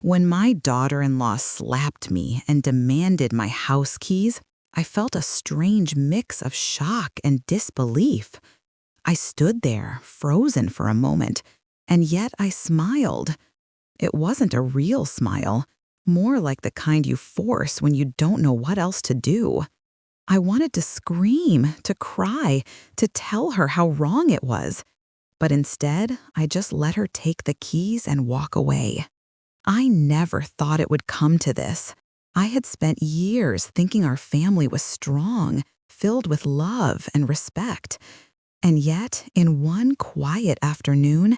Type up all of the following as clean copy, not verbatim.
When my daughter-in-law slapped me and demanded my house keys, I felt a strange mix of shock and disbelief. I stood there, frozen for a moment, and yet I smiled. It wasn't a real smile, more like the kind you force when you don't know what else to do. I wanted to scream, to cry, to tell her how wrong it was. But instead, I just let her take the keys and walk away. I never thought it would come to this. I had spent years thinking our family was strong, filled with love and respect. And yet, in one quiet afternoon,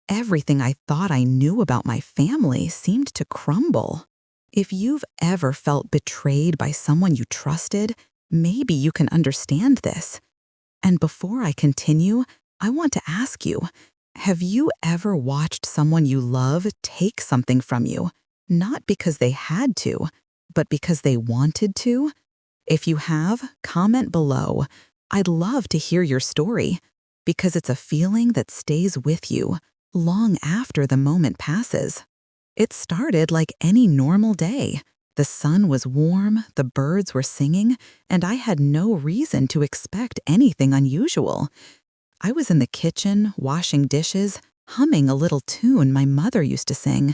everything I thought I knew about my family seemed to crumble. If you've ever felt betrayed by someone you trusted, maybe you can understand this. And before I continue, I want to ask you, have you ever watched someone you love take something from you, not because they had to, but because they wanted to? If you have, comment below. I'd love to hear your story, because it's a feeling that stays with you long after the moment passes. It started like any normal day. The sun was warm, the birds were singing, and I had no reason to expect anything unusual. I was in the kitchen, washing dishes, humming a little tune my mother used to sing.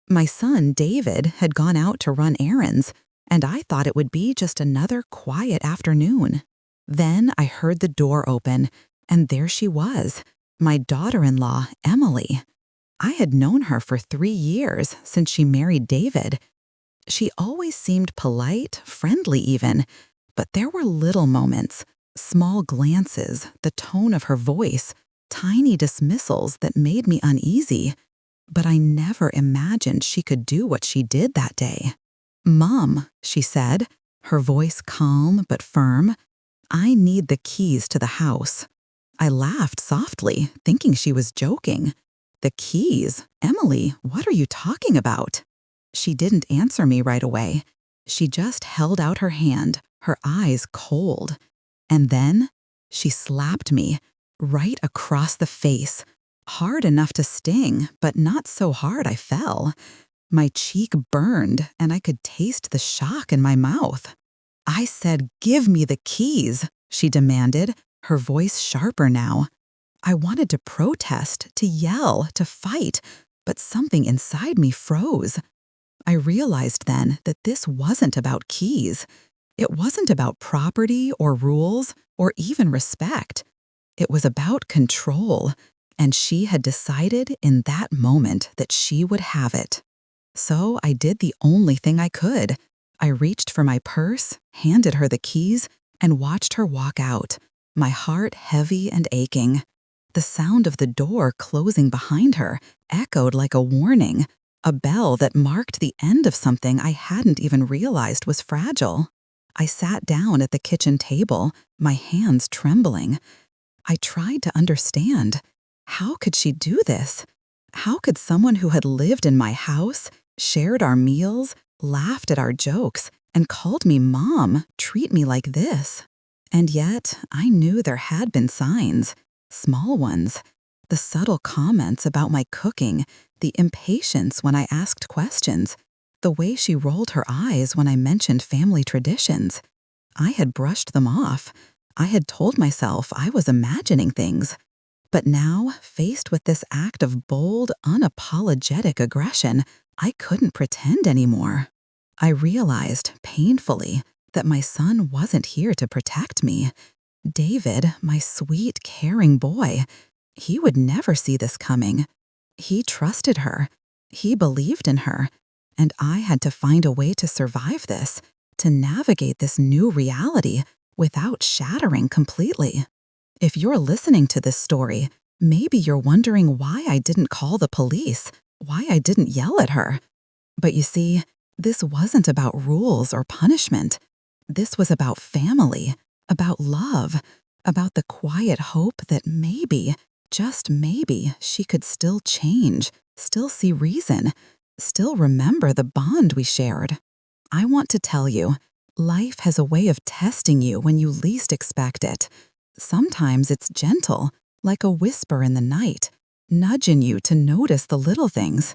My son, David, had gone out to run errands, and I thought it would be just another quiet afternoon. Then I heard the door open, and there she was, my daughter-in-law, Emily. I had known her for 3 years, since she married David. She always seemed polite, friendly even, but there were little moments, small glances, the tone of her voice, tiny dismissals that made me uneasy. But I never imagined she could do what she did that day. "Mom," she said, her voice calm but firm, "I need the keys to the house." I laughed softly, thinking she was joking. "The keys? Emily, what are you talking about?" She didn't answer me right away. She just held out her hand, her eyes cold. And then she slapped me right across the face, hard enough to sting, but not so hard I fell. My cheek burned, and I could taste the shock in my mouth. I said, "Give me the keys," she demanded, her voice sharper now. I wanted to protest, to yell, to fight, but something inside me froze. I realized then that this wasn't about keys. It wasn't about property or rules or even respect. It was about control, and she had decided in that moment that she would have it. So I did the only thing I could. I reached for my purse, handed her the keys, and watched her walk out, my heart heavy and aching. The sound of the door closing behind her echoed like a warning, a bell that marked the end of something I hadn't even realized was fragile. I sat down at the kitchen table, my hands trembling. I tried to understand. How could she do this? How could someone who had lived in my house, shared our meals, laughed at our jokes, and called me mom treat me like this? And yet, I knew there had been signs, small ones. The subtle comments about my cooking, the impatience when I asked questions, the way she rolled her eyes when I mentioned family traditions. I had brushed them off. I had told myself I was imagining things. But now, faced with this act of bold, unapologetic aggression, I couldn't pretend anymore. I realized, painfully, that my son wasn't here to protect me. David, my sweet, caring boy, he would never see this coming. He trusted her. He believed in her. And I had to find a way to survive this, to navigate this new reality without shattering completely. If you're listening to this story, maybe you're wondering why I didn't call the police, why I didn't yell at her. But you see, this wasn't about rules or punishment. This was about family, about love, about the quiet hope that maybe, just maybe, she could still change, still see reason, still remember the bond we shared. I want to tell you, life has a way of testing you when you least expect it. Sometimes it's gentle, like a whisper in the night, nudging you to notice the little things.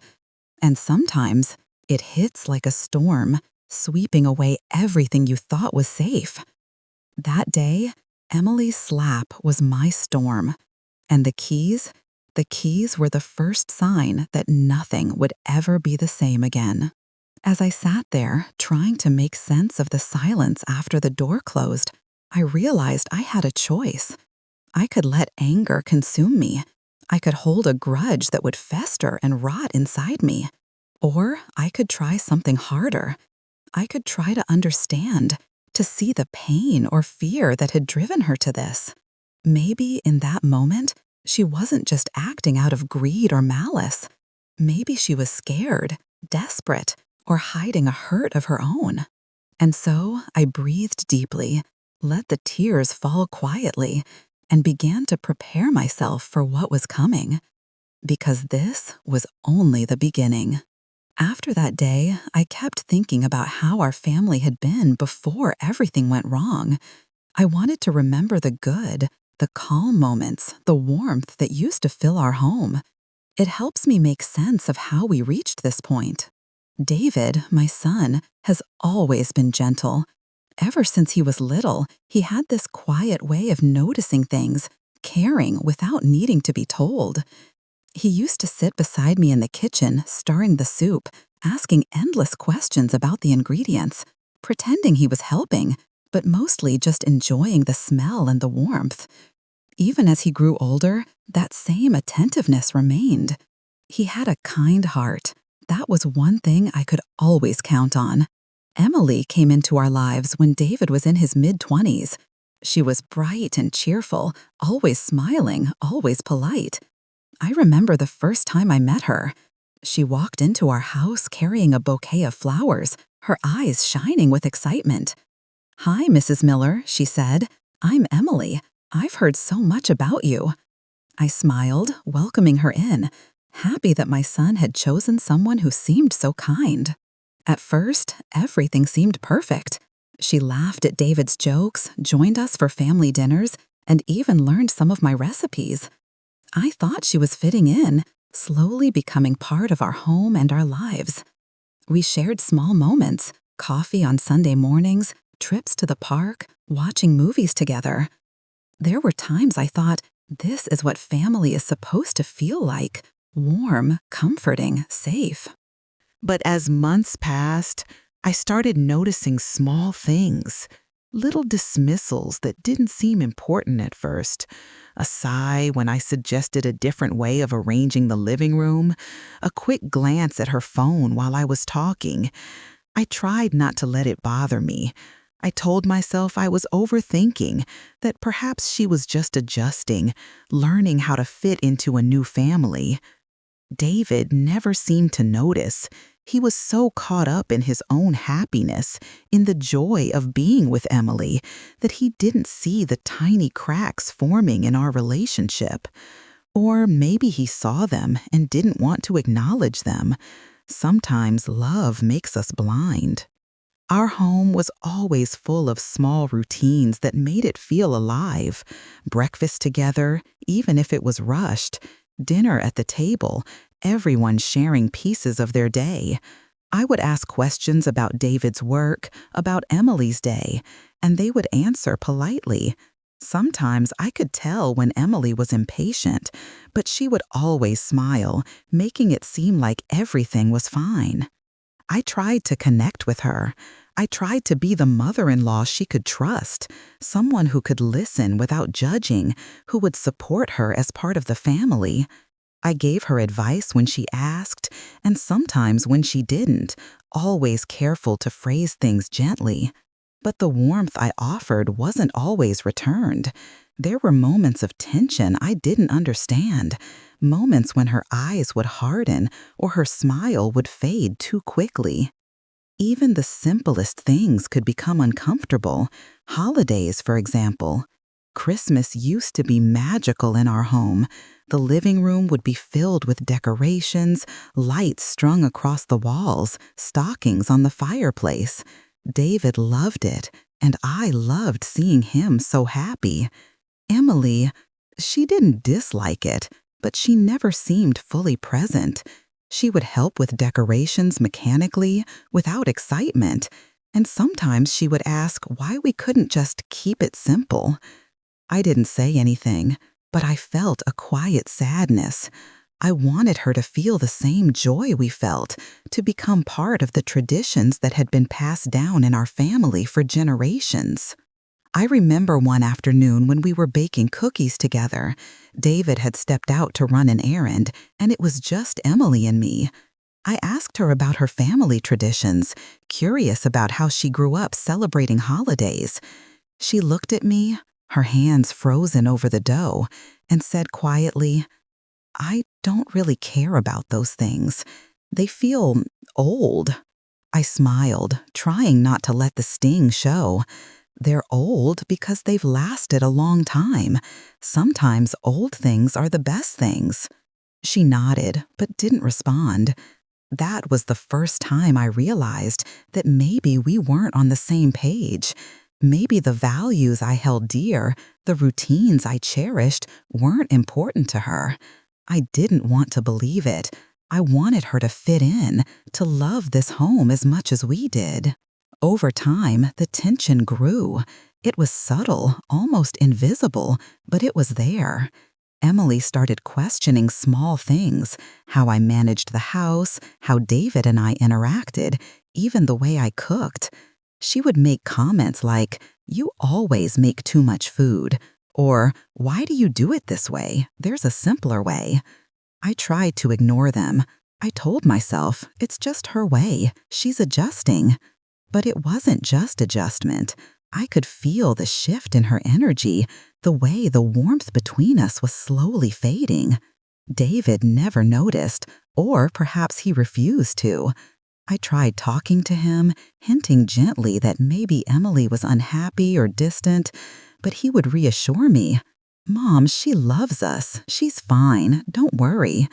And sometimes it hits like a storm, sweeping away everything you thought was safe. That day, Emily's slap was my storm. And the keys were the first sign that nothing would ever be the same again. As I sat there, trying to make sense of the silence after the door closed, I realized I had a choice. I could let anger consume me. I could hold a grudge that would fester and rot inside me. Or I could try something harder. I could try to understand, to see the pain or fear that had driven her to this. Maybe in that moment, she wasn't just acting out of greed or malice. Maybe she was scared, desperate, or hiding a hurt of her own. And so I breathed deeply, let the tears fall quietly, and began to prepare myself for what was coming. Because this was only the beginning. After that day, I kept thinking about how our family had been before everything went wrong. I wanted to remember the good, the calm moments, the warmth that used to fill our home. It helps me make sense of how we reached this point. David, my son, has always been gentle. Ever since he was little, he had this quiet way of noticing things, caring without needing to be told. He used to sit beside me in the kitchen, stirring the soup, asking endless questions about the ingredients, pretending he was helping, but mostly just enjoying the smell and the warmth. Even as he grew older, that same attentiveness remained. He had a kind heart. That was one thing I could always count on. Emily came into our lives when David was in his mid-20s. She was bright and cheerful, always smiling, always polite. I remember the first time I met her. She walked into our house carrying a bouquet of flowers, her eyes shining with excitement. "Hi, Mrs. Miller," she said. "I'm Emily. I've heard so much about you." I smiled, welcoming her in, happy that my son had chosen someone who seemed so kind. At first, everything seemed perfect. She laughed at David's jokes, joined us for family dinners, and even learned some of my recipes. I thought she was fitting in, slowly becoming part of our home and our lives. We shared small moments, coffee on Sunday mornings, trips to the park, watching movies together. There were times I thought, this is what family is supposed to feel like: warm, comforting, safe. But as months passed, I started noticing small things, little dismissals that didn't seem important at first. A sigh when I suggested a different way of arranging the living room, a quick glance at her phone while I was talking. I tried not to let it bother me. I told myself I was overthinking, that perhaps she was just adjusting, learning how to fit into a new family. David never seemed to notice. He was so caught up in his own happiness, in the joy of being with Emily, that he didn't see the tiny cracks forming in our relationship. Or maybe he saw them and didn't want to acknowledge them. Sometimes love makes us blind. Our home was always full of small routines that made it feel alive. Breakfast together, even if it was rushed. Dinner at the table, everyone sharing pieces of their day. I would ask questions about David's work, about Emily's day, and they would answer politely. Sometimes I could tell when Emily was impatient, but she would always smile, making it seem like everything was fine. I tried to connect with her. I tried to be the mother-in-law she could trust, someone who could listen without judging, who would support her as part of the family. I gave her advice when she asked, and sometimes when she didn't, always careful to phrase things gently. But the warmth I offered wasn't always returned. There were moments of tension I didn't understand, moments when her eyes would harden or her smile would fade too quickly. Even the simplest things could become uncomfortable. Holidays, for example. Christmas used to be magical in our home. The living room would be filled with decorations, lights strung across the walls, stockings on the fireplace. David loved it, and I loved seeing him so happy. Emily, she didn't dislike it, but she never seemed fully present. She would help with decorations mechanically, without excitement, and sometimes she would ask why we couldn't just keep it simple. I didn't say anything, but I felt a quiet sadness. I wanted her to feel the same joy we felt, to become part of the traditions that had been passed down in our family for generations. I remember one afternoon when we were baking cookies together. David had stepped out to run an errand, and it was just Emily and me. I asked her about her family traditions, curious about how she grew up celebrating holidays. She looked at me, her hands frozen over the dough, and said quietly, "I don't really care about those things. They feel old." I smiled, trying not to let the sting show. They're old because they've lasted a long time. Sometimes old things are the best things. She nodded, but didn't respond. That was the first time I realized that maybe we weren't on the same page. Maybe the values I held dear, the routines I cherished, weren't important to her. I didn't want to believe it. I wanted her to fit in, to love this home as much as we did. Over time, the tension grew. It was subtle, almost invisible, but it was there. Emily started questioning small things, how I managed the house, how David and I interacted, even the way I cooked. She would make comments like, "You always make too much food," or "Why do you do it this way? There's a simpler way." I tried to ignore them. I told myself, it's just her way, she's adjusting. But it wasn't just adjustment. I could feel the shift in her energy, the way the warmth between us was slowly fading. David never noticed, or perhaps he refused to. I tried talking to him, hinting gently that maybe Emily was unhappy or distant, but he would reassure me, "Mom, she loves us. She's fine. Don't worry."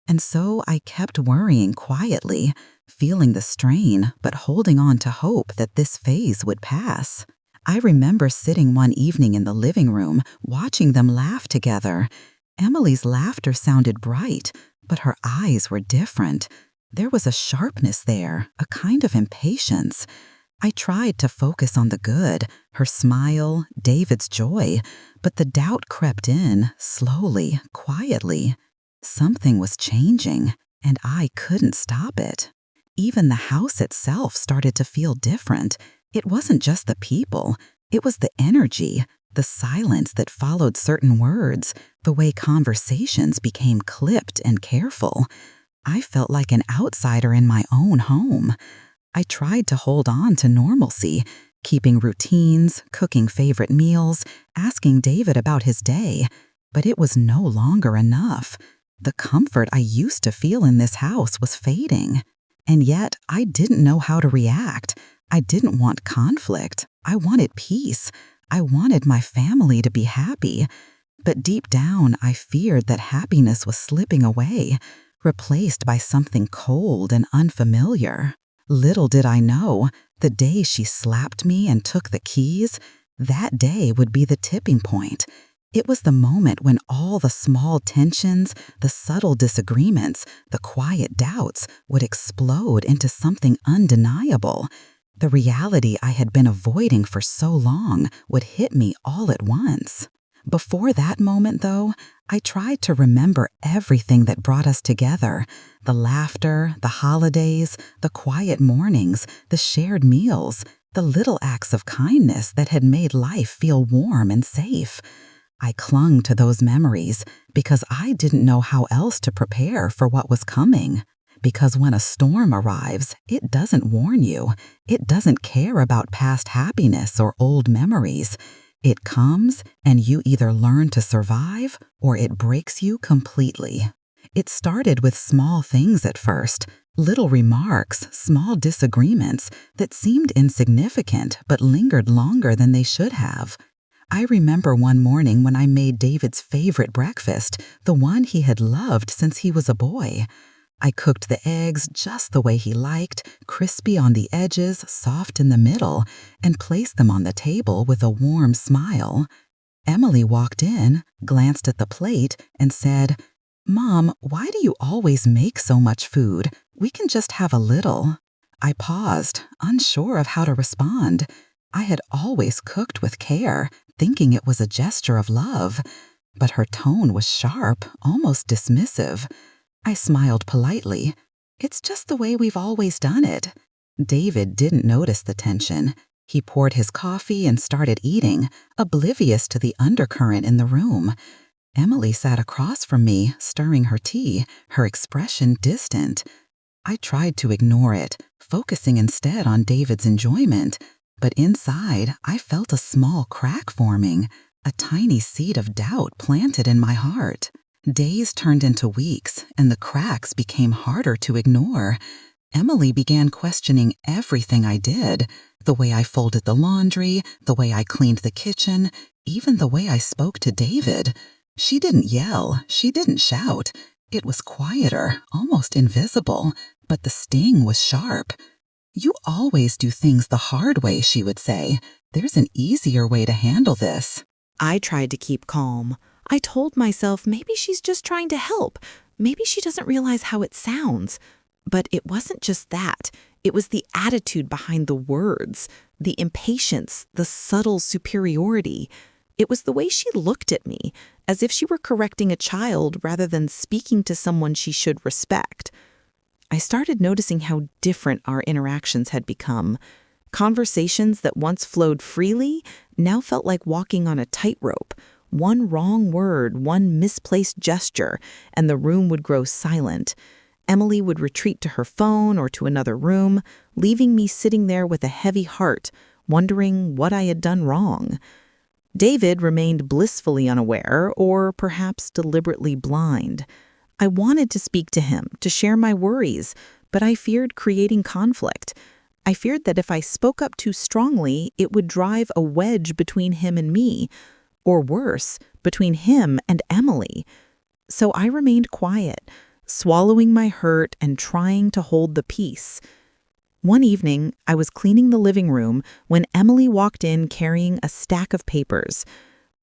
And so I kept worrying quietly, feeling the strain, but holding on to hope that this phase would pass. I remember sitting one evening in the living room, watching them laugh together. Emily's laughter sounded bright, but her eyes were different. There was a sharpness there, a kind of impatience. I tried to focus on the good, her smile, David's joy, but the doubt crept in, slowly, quietly. Something was changing, and I couldn't stop it. Even the house itself started to feel different. It wasn't just the people, it was the energy, the silence that followed certain words, the way conversations became clipped and careful. I felt like an outsider in my own home. I tried to hold on to normalcy, keeping routines, cooking favorite meals, asking David about his day, but it was no longer enough. The comfort I used to feel in this house was fading. And yet, I didn't know how to react. I didn't want conflict. I wanted peace. I wanted my family to be happy. But deep down, I feared that happiness was slipping away, replaced by something cold and unfamiliar. Little did I know, the day she slapped me and took the keys, that day would be the tipping point. It was the moment when all the small tensions, the subtle disagreements, the quiet doubts would explode into something undeniable. The reality I had been avoiding for so long would hit me all at once. Before that moment, though, I tried to remember everything that brought us together. The laughter, the holidays, the quiet mornings, the shared meals, the little acts of kindness that had made life feel warm and safe. I clung to those memories because I didn't know how else to prepare for what was coming. Because when a storm arrives, it doesn't warn you. It doesn't care about past happiness or old memories. It comes, and you either learn to survive or it breaks you completely. It started with small things at first, little remarks, small disagreements that seemed insignificant but lingered longer than they should have. I remember one morning when I made David's favorite breakfast, the one he had loved since he was a boy. I cooked the eggs just the way he liked, crispy on the edges, soft in the middle, and placed them on the table with a warm smile. Emily walked in, glanced at the plate, and said, "Mom, why do you always make so much food? We can just have a little." I paused, unsure of how to respond. I had always cooked with care, thinking it was a gesture of love. But her tone was sharp, almost dismissive. I smiled politely. "It's just the way we've always done it." David didn't notice the tension. He poured his coffee and started eating, oblivious to the undercurrent in the room. Emily sat across from me, stirring her tea, her expression distant. I tried to ignore it, focusing instead on David's enjoyment. But inside, I felt a small crack forming, a tiny seed of doubt planted in my heart. Days turned into weeks, and the cracks became harder to ignore. Emily began questioning everything I did, the way I folded the laundry, the way I cleaned the kitchen, even the way I spoke to David. She didn't yell, she didn't shout. It was quieter, almost invisible, but the sting was sharp. "You always do things the hard way," she would say. "There's an easier way to handle this." I tried to keep calm. I told myself maybe she's just trying to help. Maybe she doesn't realize how it sounds. But it wasn't just that. It was the attitude behind the words, the impatience, the subtle superiority. It was the way she looked at me, as if she were correcting a child rather than speaking to someone she should respect. I started noticing how different our interactions had become. Conversations that once flowed freely now felt like walking on a tightrope. One wrong word, one misplaced gesture, and the room would grow silent. Emily would retreat to her phone or to another room, leaving me sitting there with a heavy heart, wondering what I had done wrong. David remained blissfully unaware, or perhaps deliberately blind. I wanted to speak to him, to share my worries, but I feared creating conflict. I feared that if I spoke up too strongly, it would drive a wedge between him and me, or worse, between him and Emily. So I remained quiet, swallowing my hurt and trying to hold the peace. One evening, I was cleaning the living room when Emily walked in carrying a stack of papers.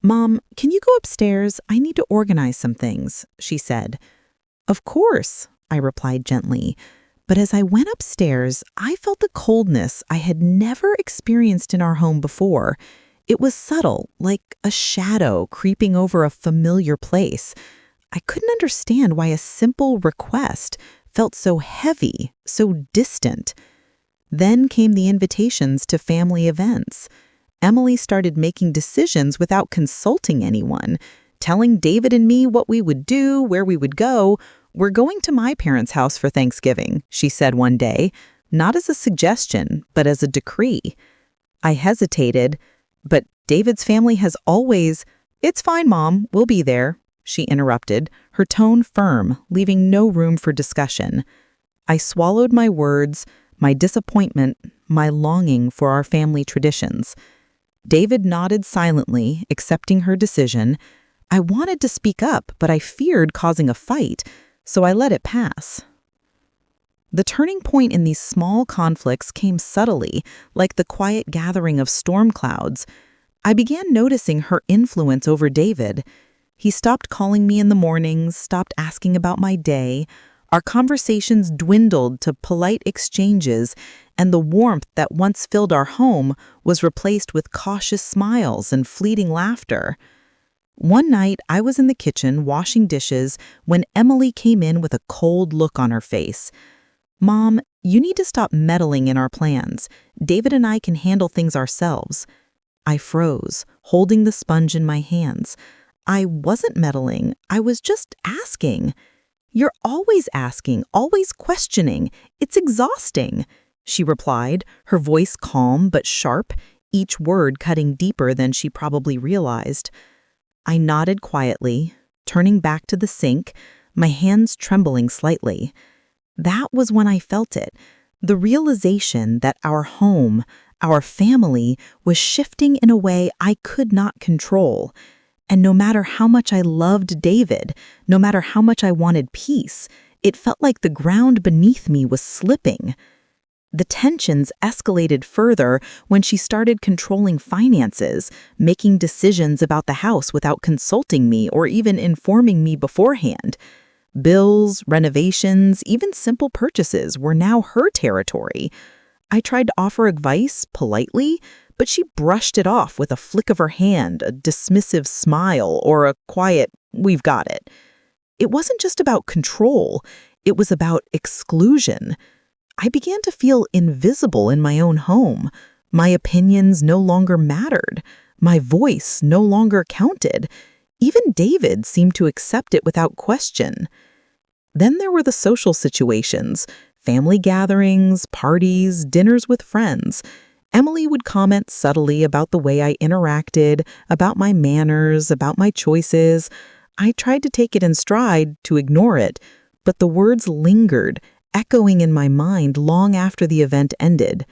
"Mom, can you go upstairs? I need to organize some things," she said. "Of course," I replied gently. But as I went upstairs, I felt the coldness I had never experienced in our home before. It was subtle, like a shadow creeping over a familiar place. I couldn't understand why a simple request felt so heavy, so distant. Then came the invitations to family events. Emily started making decisions without consulting anyone, telling David and me what we would do, where we would go. "We're going to my parents' house for Thanksgiving," she said one day, not as a suggestion, but as a decree. I hesitated, but David's family has always— "It's fine, Mom, we'll be there," she interrupted, her tone firm, leaving no room for discussion. I swallowed my words, my disappointment, my longing for our family traditions. David nodded silently, accepting her decision. I wanted to speak up, but I feared causing a fight, so I let it pass. The turning point in these small conflicts came subtly, like the quiet gathering of storm clouds. I began noticing her influence over David. He stopped calling me in the mornings, stopped asking about my day. Our conversations dwindled to polite exchanges, and the warmth that once filled our home was replaced with cautious smiles and fleeting laughter. One night, I was in the kitchen washing dishes when Emily came in with a cold look on her face. "Mom, you need to stop meddling in our plans. David and I can handle things ourselves." I froze, holding the sponge in my hands. I wasn't meddling, I was just asking. "You're always asking, always questioning. It's exhausting," she replied, her voice calm but sharp, each word cutting deeper than she probably realized. I nodded quietly, turning back to the sink, my hands trembling slightly. That was when I felt it, the realization that our home, our family, was shifting in a way I could not control. And no matter how much I loved David, no matter how much I wanted peace, it felt like the ground beneath me was slipping. The tensions escalated further when she started controlling finances, making decisions about the house without consulting me or even informing me beforehand. Bills, renovations, even simple purchases were now her territory. I tried to offer advice politely, but she brushed it off with a flick of her hand, a dismissive smile, or a quiet, "We've got it." It wasn't just about control, it was about exclusion. I began to feel invisible in my own home. My opinions no longer mattered. My voice no longer counted. Even David seemed to accept it without question. Then there were the social situations, family gatherings, parties, dinners with friends. Emily would comment subtly about the way I interacted, about my manners, about my choices. I tried to take it in stride, to ignore it, but the words lingered, echoing in my mind long after the event ended.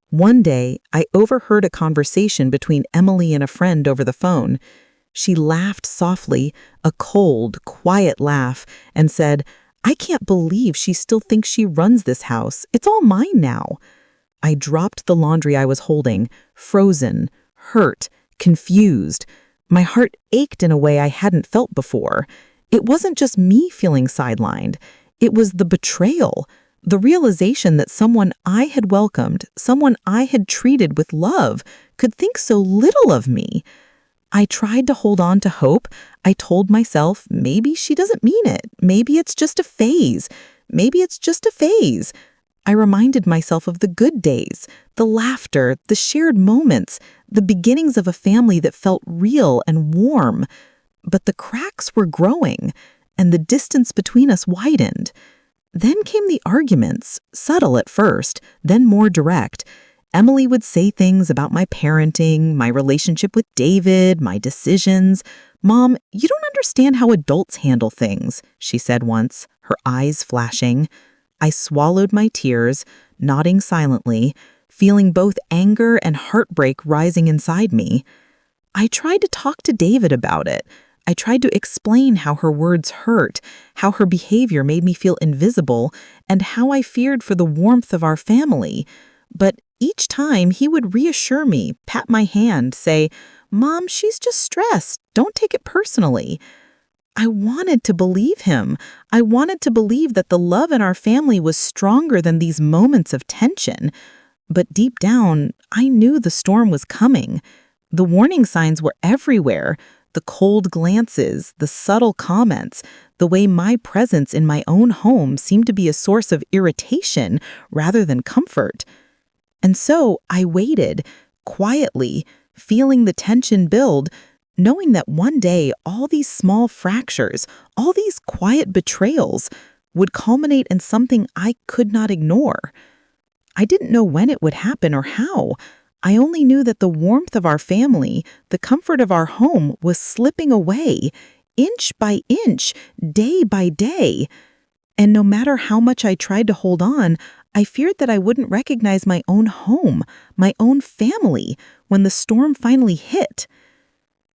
One day, I overheard a conversation between Emily and a friend over the phone. She laughed softly, a cold, quiet laugh, and said, "I can't believe she still thinks she runs this house. It's all mine now." I dropped the laundry I was holding, frozen, hurt, confused. My heart ached in a way I hadn't felt before. It wasn't just me feeling sidelined. It was the betrayal, the realization that someone I had welcomed, someone I had treated with love, could think so little of me. I tried to hold on to hope. I told myself, maybe she doesn't mean it. Maybe it's just a phase. Maybe it's just a phase. I reminded myself of the good days, the laughter, the shared moments, the beginnings of a family that felt real and warm. But the cracks were growing, and the distance between us widened. Then came the arguments, subtle at first, then more direct. Emily would say things about my parenting, my relationship with David, my decisions. "Mom, you don't understand how adults handle things," she said once, her eyes flashing. I swallowed my tears, nodding silently, feeling both anger and heartbreak rising inside me. I tried to talk to David about it. I tried to explain how her words hurt, how her behavior made me feel invisible, and how I feared for the warmth of our family. But each time he would reassure me, pat my hand, say, "Mom, she's just stressed. Don't take it personally." I wanted to believe him. I wanted to believe that the love in our family was stronger than these moments of tension. But deep down, I knew the storm was coming. The warning signs were everywhere. The cold glances, the subtle comments, the way my presence in my own home seemed to be a source of irritation rather than comfort. And so I waited, quietly, feeling the tension build, knowing that one day all these small fractures, all these quiet betrayals, would culminate in something I could not ignore. I didn't know when it would happen or how. I only knew that the warmth of our family, the comfort of our home, was slipping away, inch by inch, day by day. And no matter how much I tried to hold on, I feared that I wouldn't recognize my own home, my own family, when the storm finally hit.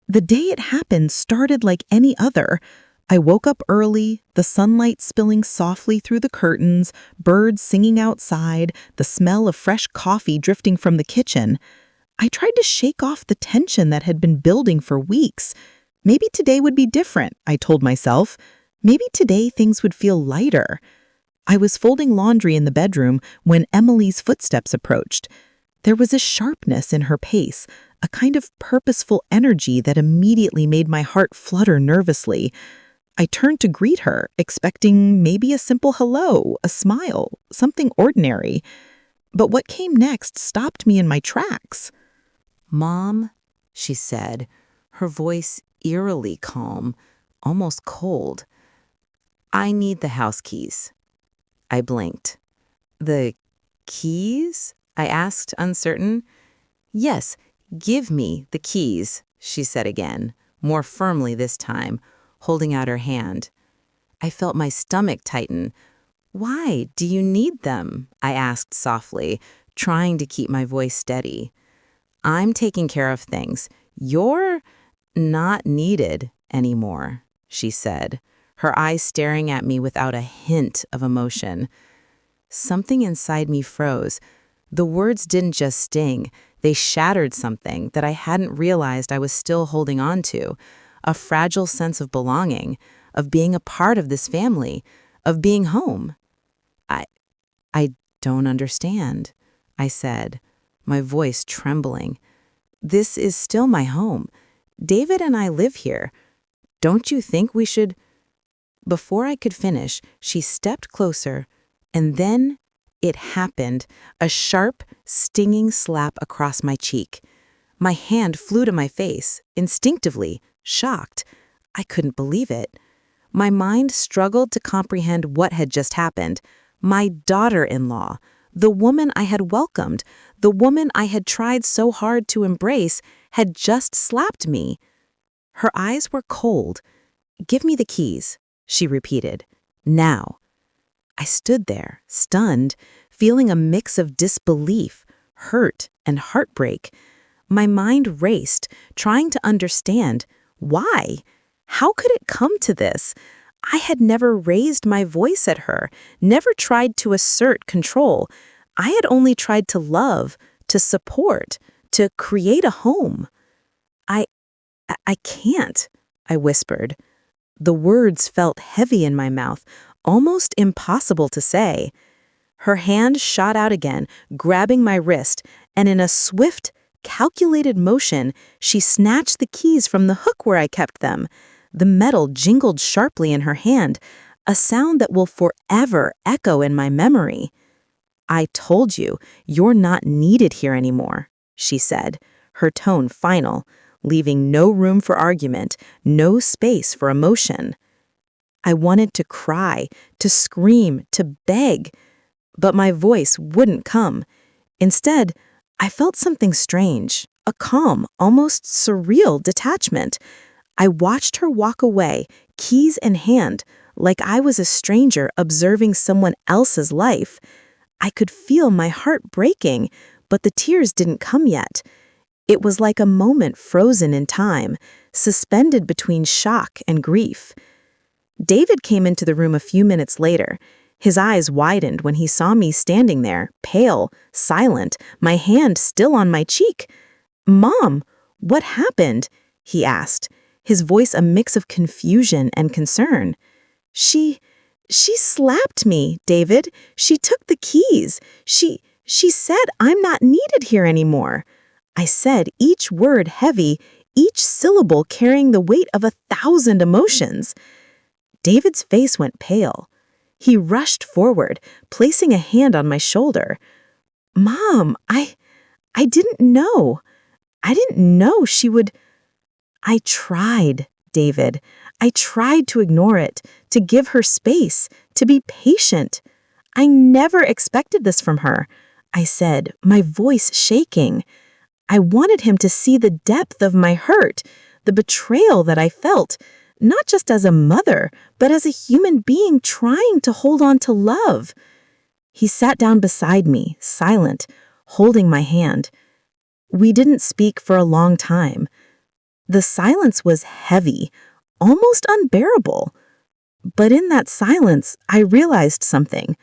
The day it happened started like any other. I woke up early, the sunlight spilling softly through the curtains, birds singing outside, the smell of fresh coffee drifting from the kitchen. I tried to shake off the tension that had been building for weeks. Maybe today would be different, I told myself. Maybe today things would feel lighter. I was folding laundry in the bedroom when Emily's footsteps approached. There was a sharpness in her pace, a kind of purposeful energy that immediately made my heart flutter nervously. I turned to greet her, expecting maybe a simple hello, a smile, something ordinary. But what came next stopped me in my tracks. "Mom," she said, her voice eerily calm, almost cold. "I need the house keys." I blinked. "The keys?" I asked, uncertain. "Yes, give me the keys," she said again, more firmly this time, holding out her hand. I felt my stomach tighten. "Why do you need them?" I asked softly, trying to keep my voice steady. "I'm taking care of things. You're not needed anymore," she said, her eyes staring at me without a hint of emotion. Something inside me froze. The words didn't just sting, they shattered something that I hadn't realized I was still holding on to, a fragile sense of belonging, of being a part of this family, of being home. I, I don't understand, I said, my voice trembling. This is still my home. David and I live here. Don't you think we should— Before I could finish, she stepped closer, and then it happened, a sharp, stinging slap across my cheek. My hand flew to my face, instinctively, shocked. I couldn't believe it. My mind struggled to comprehend what had just happened. My daughter-in-law, the woman I had welcomed, the woman I had tried so hard to embrace, had just slapped me. Her eyes were cold. "Give me the keys," she repeated. "Now." I stood there, stunned, feeling a mix of disbelief, hurt, and heartbreak. My mind raced, trying to understand. Why? How could it come to this? I had never raised my voice at her, never tried to assert control. I had only tried to love, to support, to create a home. I can't," I whispered. The words felt heavy in my mouth, almost impossible to say. Her hand shot out again, grabbing my wrist, and in a swift, calculated motion, she snatched the keys from the hook where I kept them. The metal jingled sharply in her hand, a sound that will forever echo in my memory. "I told you, you're not needed here anymore," she said, her tone final, leaving no room for argument, no space for emotion. I wanted to cry, to scream, to beg, but my voice wouldn't come. Instead, I felt something strange, a calm, almost surreal detachment. I watched her walk away, keys in hand, like I was a stranger observing someone else's life. I could feel my heart breaking, but the tears didn't come yet. It was like a moment frozen in time, suspended between shock and grief. David came into the room a few minutes later. His eyes widened when he saw me standing there, pale, silent, my hand still on my cheek. "Mom, what happened?" he asked, his voice a mix of confusion and concern. She slapped me, David. She took the keys. She said I'm not needed here anymore." I said, each word heavy, each syllable carrying the weight of 1,000 emotions. David's face went pale. He rushed forward, placing a hand on my shoulder. "Mom, I didn't know. I didn't know she would—" I tried, David. I tried to ignore it, to give her space, to be patient. "I never expected this from her," I said, my voice shaking. I wanted him to see the depth of my hurt, the betrayal that I felt, not just as a mother, but as a human being trying to hold on to love. He sat down beside me, silent, holding my hand. We didn't speak for a long time. The silence was heavy, almost unbearable. But in that silence, I realized something.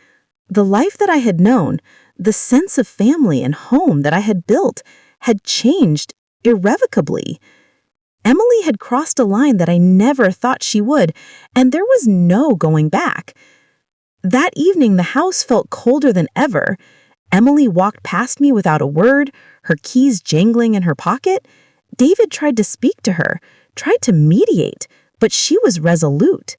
The life that I had known, the sense of family and home that I had built, had changed irrevocably. Emily had crossed a line that I never thought she would, and there was no going back. That evening, the house felt colder than ever. Emily walked past me without a word, her keys jangling in her pocket. David tried to speak to her, tried to mediate, but she was resolute.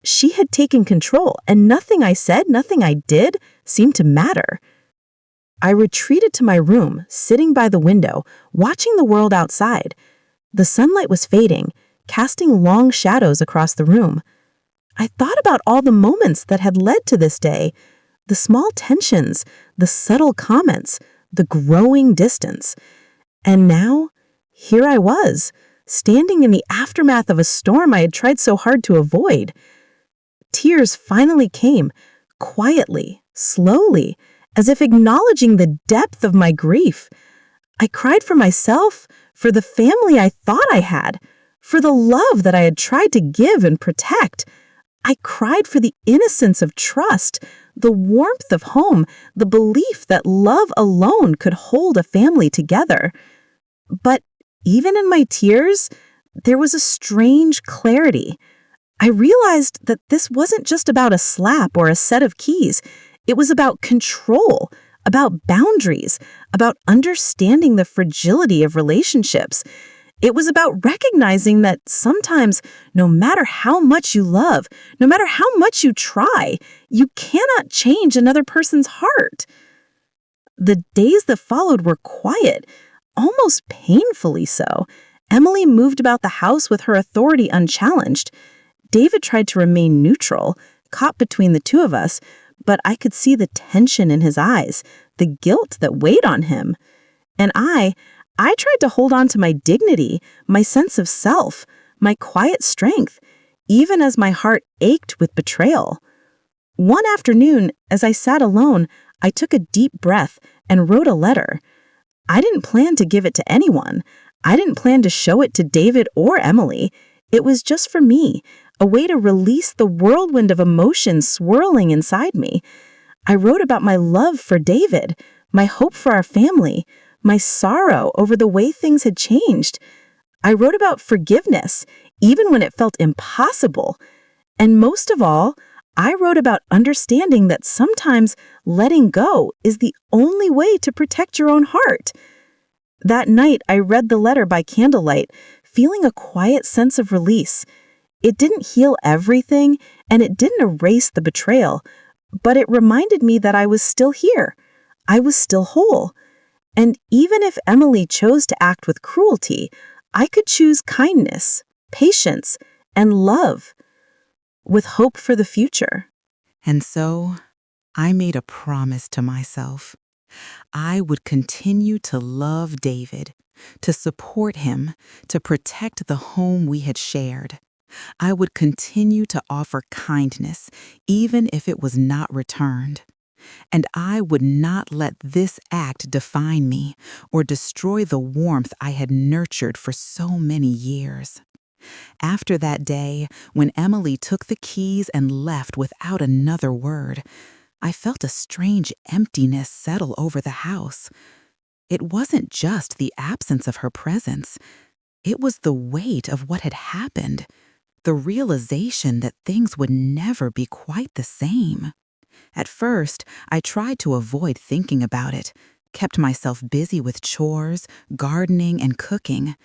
She had taken control, and nothing I said, nothing I did, seemed to matter. I retreated to my room, sitting by the window, watching the world outside. The sunlight was fading, casting long shadows across the room. I thought about all the moments that had led to this day, the small tensions, the subtle comments, the growing distance. And now, here I was, standing in the aftermath of a storm I had tried so hard to avoid. Tears finally came, quietly, slowly, as if acknowledging the depth of my grief. I cried for myself, for the family I thought I had, for the love that I had tried to give and protect. I cried for the innocence of trust, the warmth of home, the belief that love alone could hold a family together. But even in my tears, there was a strange clarity, I realized that this wasn't just about a slap or a set of keys. It was about control, about boundaries, about understanding the fragility of relationships. It was about recognizing that sometimes, no matter how much you love, no matter how much you try, you cannot change another person's heart. The days that followed were quiet, almost painfully so. Emily moved about the house with her authority unchallenged. David tried to remain neutral, caught between the two of us, but I could see the tension in his eyes, the guilt that weighed on him. And I tried to hold on to my dignity, my sense of self, my quiet strength, even as my heart ached with betrayal. One afternoon, as I sat alone, I took a deep breath and wrote a letter. I didn't plan to give it to anyone. I didn't plan to show it to David or Emily. It was just for me, a way to release the whirlwind of emotions swirling inside me. I wrote about my love for David, my hope for our family, my sorrow over the way things had changed. I wrote about forgiveness, even when it felt impossible. And most of all, I wrote about understanding that sometimes letting go is the only way to protect your own heart. That night, I read the letter by candlelight, feeling a quiet sense of release. It didn't heal everything, and it didn't erase the betrayal, but it reminded me that I was still here. I was still whole. And even if Emily chose to act with cruelty, I could choose kindness, patience, and love, with hope for the future. And so, I made a promise to myself. I would continue to love David, to support him, to protect the home we had shared. I would continue to offer kindness, even if it was not returned. And I would not let this act define me or destroy the warmth I had nurtured for so many years. After that day, when Emily took the keys and left without another word, I felt a strange emptiness settle over the house. It wasn't just the absence of her presence. It was the weight of what had happened, the realization that things would never be quite the same. At first, I tried to avoid thinking about it, kept myself busy with chores, gardening, and cooking.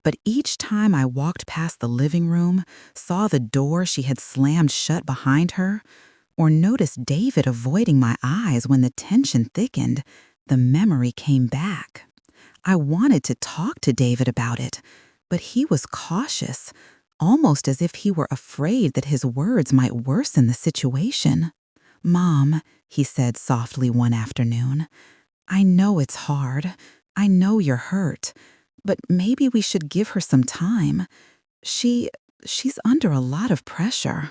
But each time I walked past the living room, saw the door she had slammed shut behind her, or noticed David avoiding my eyes when the tension thickened, the memory came back. I wanted to talk to David about it, but he was cautious, almost as if he were afraid that his words might worsen the situation. "Mom," he said softly one afternoon, "I know it's hard. I know you're hurt. But maybe we should give her some time. She's under a lot of pressure."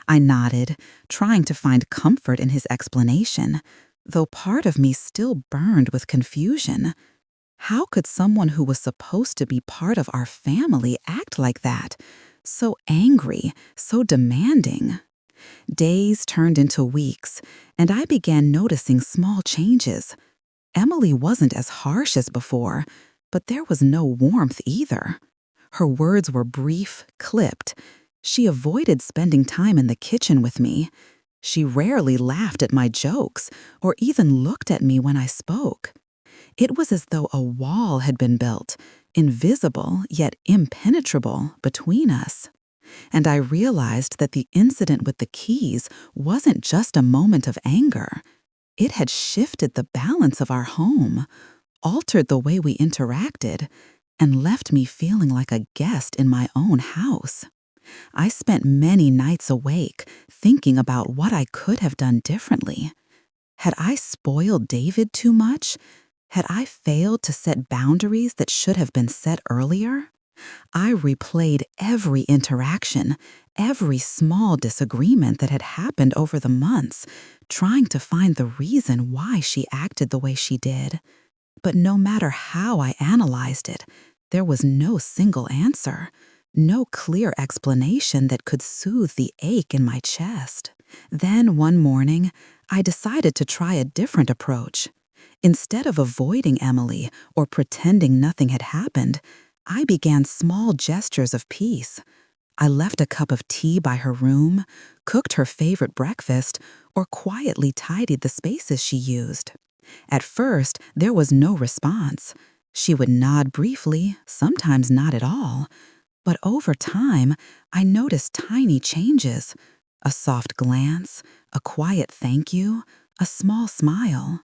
I nodded, trying to find comfort in his explanation, though part of me still burned with confusion. How could someone who was supposed to be part of our family act like that? So angry, so demanding. Days turned into weeks, and I began noticing small changes. Emily wasn't as harsh as before, but there was no warmth either. Her words were brief, clipped. She avoided spending time in the kitchen with me. She rarely laughed at my jokes or even looked at me when I spoke. It was as though a wall had been built, invisible yet impenetrable, between us. And I realized that the incident with the keys wasn't just a moment of anger. It had shifted the balance of our home, altered the way we interacted, and left me feeling like a guest in my own house. I spent many nights awake, thinking about what I could have done differently. Had I spoiled David too much? Had I failed to set boundaries that should have been set earlier? I replayed every interaction, every small disagreement that had happened over the months, trying to find the reason why she acted the way she did. But no matter how I analyzed it, there was no single answer, no clear explanation that could soothe the ache in my chest. Then one morning, I decided to try a different approach. Instead of avoiding Emily or pretending nothing had happened, I began small gestures of peace. I left a cup of tea by her room, cooked her favorite breakfast, or quietly tidied the spaces she used. At first, there was no response. She would nod briefly, sometimes not at all. But over time, I noticed tiny changes. A soft glance, a quiet thank you, a small smile.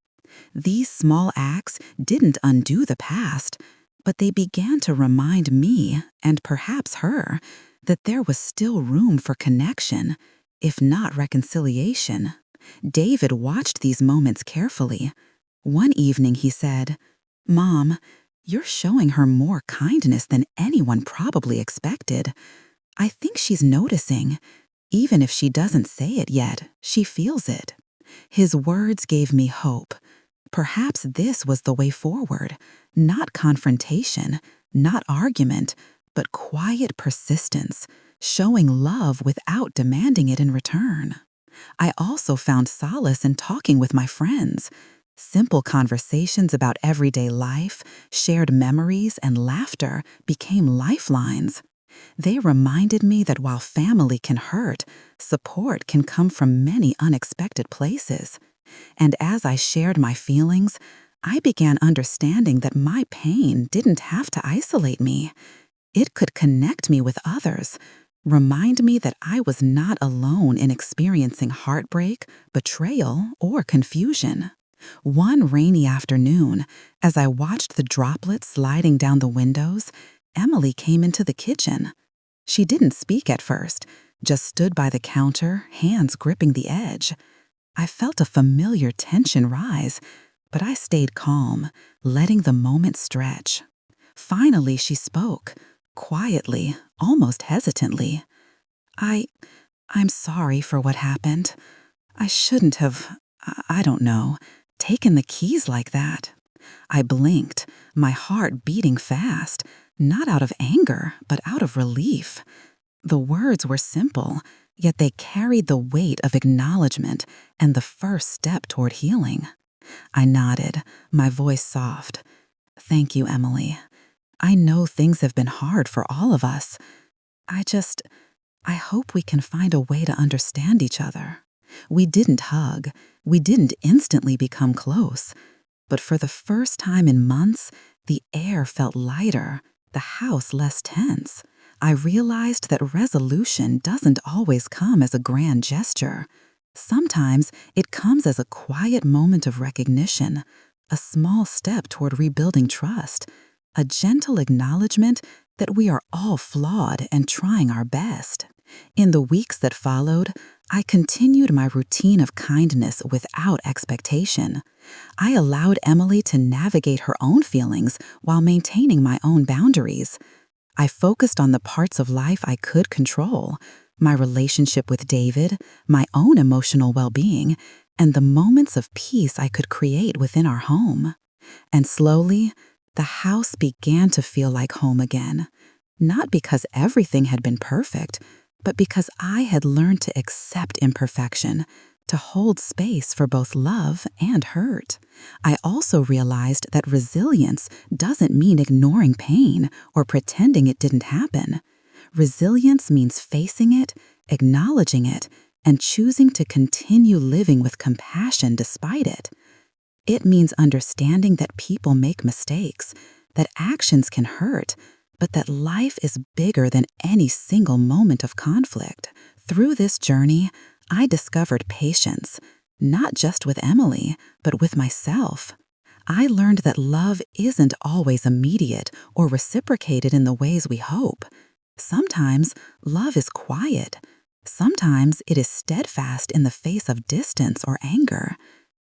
These small acts didn't undo the past, but they began to remind me, and perhaps her, that there was still room for connection, if not reconciliation. David watched these moments carefully. One evening he said, "Mom, you're showing her more kindness than anyone probably expected. I think she's noticing. Even if she doesn't say it yet, she feels it." His words gave me hope. Perhaps this was the way forward. Not confrontation, not argument, but quiet persistence, showing love without demanding it in return. I also found solace in talking with my friends. Simple conversations about everyday life, shared memories, and laughter became lifelines. They reminded me that while family can hurt, support can come from many unexpected places. And as I shared my feelings, I began understanding that my pain didn't have to isolate me. It could connect me with others, remind me that I was not alone in experiencing heartbreak, betrayal, or confusion. One rainy afternoon, as I watched the droplets sliding down the windows, Emily came into the kitchen. She didn't speak at first, just stood by the counter, hands gripping the edge. I felt a familiar tension rise, but I stayed calm, letting the moment stretch. Finally, she spoke, quietly, almost hesitantly. I'm sorry for what happened. I shouldn't have, I don't know, taken the keys like that." I blinked, my heart beating fast, not out of anger, but out of relief. The words were simple, yet they carried the weight of acknowledgement and the first step toward healing. I nodded, my voice soft. "Thank you, Emily. I know things have been hard for all of us. I hope we can find a way to understand each other." We didn't hug. We didn't instantly become close. But for the first time in months, the air felt lighter, the house less tense. I realized that resolution doesn't always come as a grand gesture. Sometimes it comes as a quiet moment of recognition, a small step toward rebuilding trust, a gentle acknowledgement that we are all flawed and trying our best. In the weeks that followed, I continued my routine of kindness without expectation. I allowed Emily to navigate her own feelings while maintaining my own boundaries. I focused on the parts of life I could control, my relationship with David, my own emotional well-being, and the moments of peace I could create within our home. And slowly, the house began to feel like home again, not because everything had been perfect, but because I had learned to accept imperfection, to hold space for both love and hurt. I also realized that resilience doesn't mean ignoring pain or pretending it didn't happen. Resilience means facing it, acknowledging it, and choosing to continue living with compassion despite it. It means understanding that people make mistakes, that actions can hurt, but that life is bigger than any single moment of conflict. Through this journey, I discovered patience, not just with Emily, but with myself. I learned that love isn't always immediate or reciprocated in the ways we hope. Sometimes love is quiet. Sometimes it is steadfast in the face of distance or anger.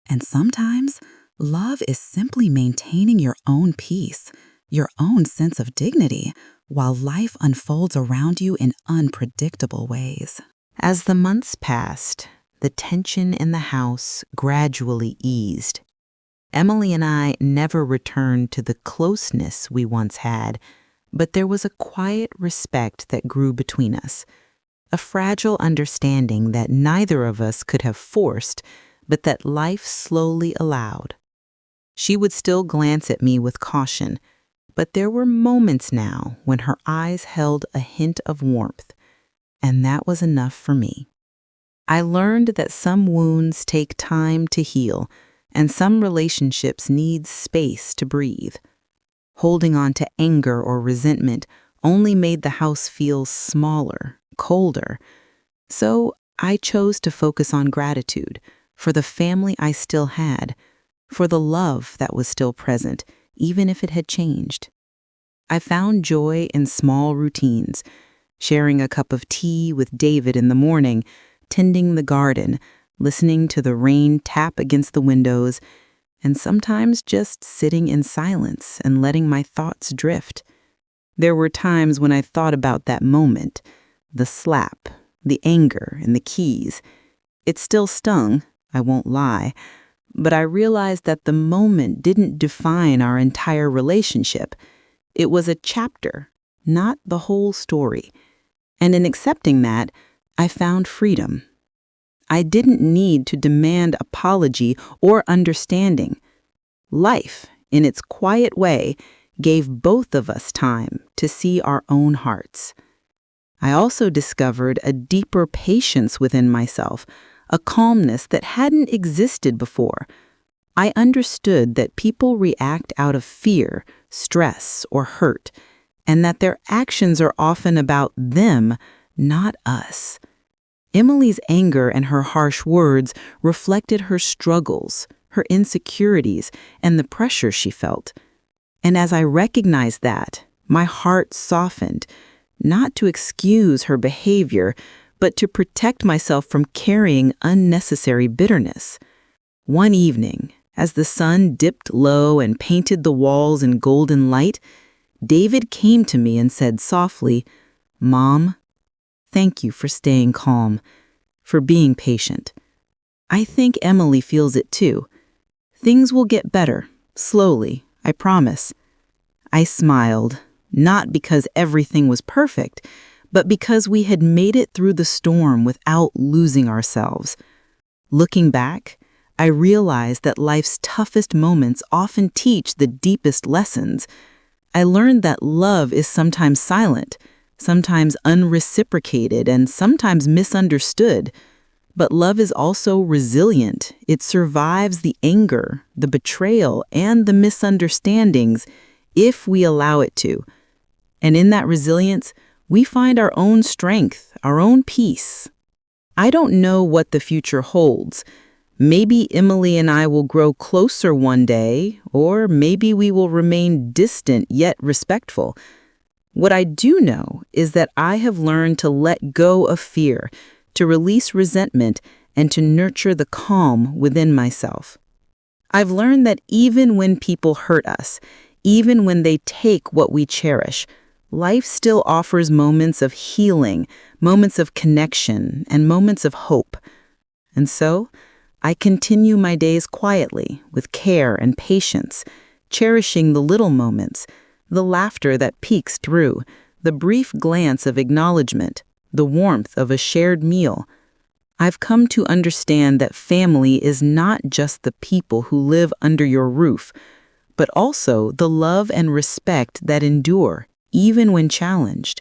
And sometimes love is simply maintaining your own peace, your own sense of dignity, while life unfolds around you in unpredictable ways. As the months passed, the tension in the house gradually eased. Emily and I never returned to the closeness we once had, but there was a quiet respect that grew between us, a fragile understanding that neither of us could have forced, but that life slowly allowed. She would still glance at me with caution, but there were moments now when her eyes held a hint of warmth, and that was enough for me. I learned that some wounds take time to heal, and some relationships need space to breathe. Holding on to anger or resentment only made the house feel smaller, colder. So I chose to focus on gratitude for the family I still had, for the love that was still present, even if it had changed. I found joy in small routines, sharing a cup of tea with David in the morning, tending the garden, listening to the rain tap against the windows, and sometimes just sitting in silence and letting my thoughts drift. There were times when I thought about that moment, the slap, the anger, and the keys. It still stung, I won't lie, but I realized that the moment didn't define our entire relationship. It was a chapter, not the whole story. And in accepting that, I found freedom. I didn't need to demand apology or understanding. Life, in its quiet way, gave both of us time to see our own hearts. I also discovered a deeper patience within myself, a calmness that hadn't existed before. I understood that people react out of fear, stress, or hurt, and that their actions are often about them, not us. Emily's anger and her harsh words reflected her struggles, her insecurities, and the pressure she felt. And as I recognized that, my heart softened, not to excuse her behavior, but to protect myself from carrying unnecessary bitterness. One evening, as the sun dipped low and painted the walls in golden light, David came to me and said softly, "Mom, thank you for staying calm, for being patient. I think Emily feels it too. Things will get better, slowly, I promise." I smiled, not because everything was perfect, but because we had made it through the storm without losing ourselves. Looking back, I realized that life's toughest moments often teach the deepest lessons. I learned that love is sometimes silent, sometimes unreciprocated, and sometimes misunderstood. But love is also resilient. It survives the anger, the betrayal, and the misunderstandings if we allow it to. And in that resilience, we find our own strength, our own peace. I don't know what the future holds. Maybe Emily and I will grow closer one day, or maybe we will remain distant yet respectful. What I do know is that I have learned to let go of fear, to release resentment, and to nurture the calm within myself. I've learned that even when people hurt us, even when they take what we cherish, life still offers moments of healing, moments of connection, and moments of hope. And so, I continue my days quietly, with care and patience, cherishing the little moments, the laughter that peeks through, the brief glance of acknowledgement, the warmth of a shared meal. I've come to understand that family is not just the people who live under your roof, but also the love and respect that endure, even when challenged.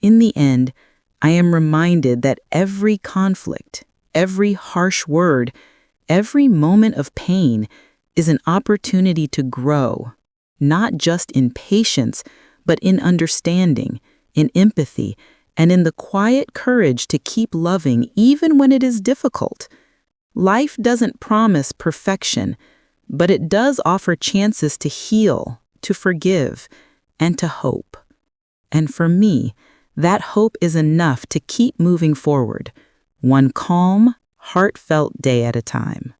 In the end, I am reminded that every conflict, every harsh word, every moment of pain is an opportunity to grow, not just in patience, but in understanding, in empathy, and in the quiet courage to keep loving even when it is difficult. Life doesn't promise perfection, but it does offer chances to heal, to forgive, and to hope. And for me, that hope is enough to keep moving forward, one calm, heartfelt day at a time.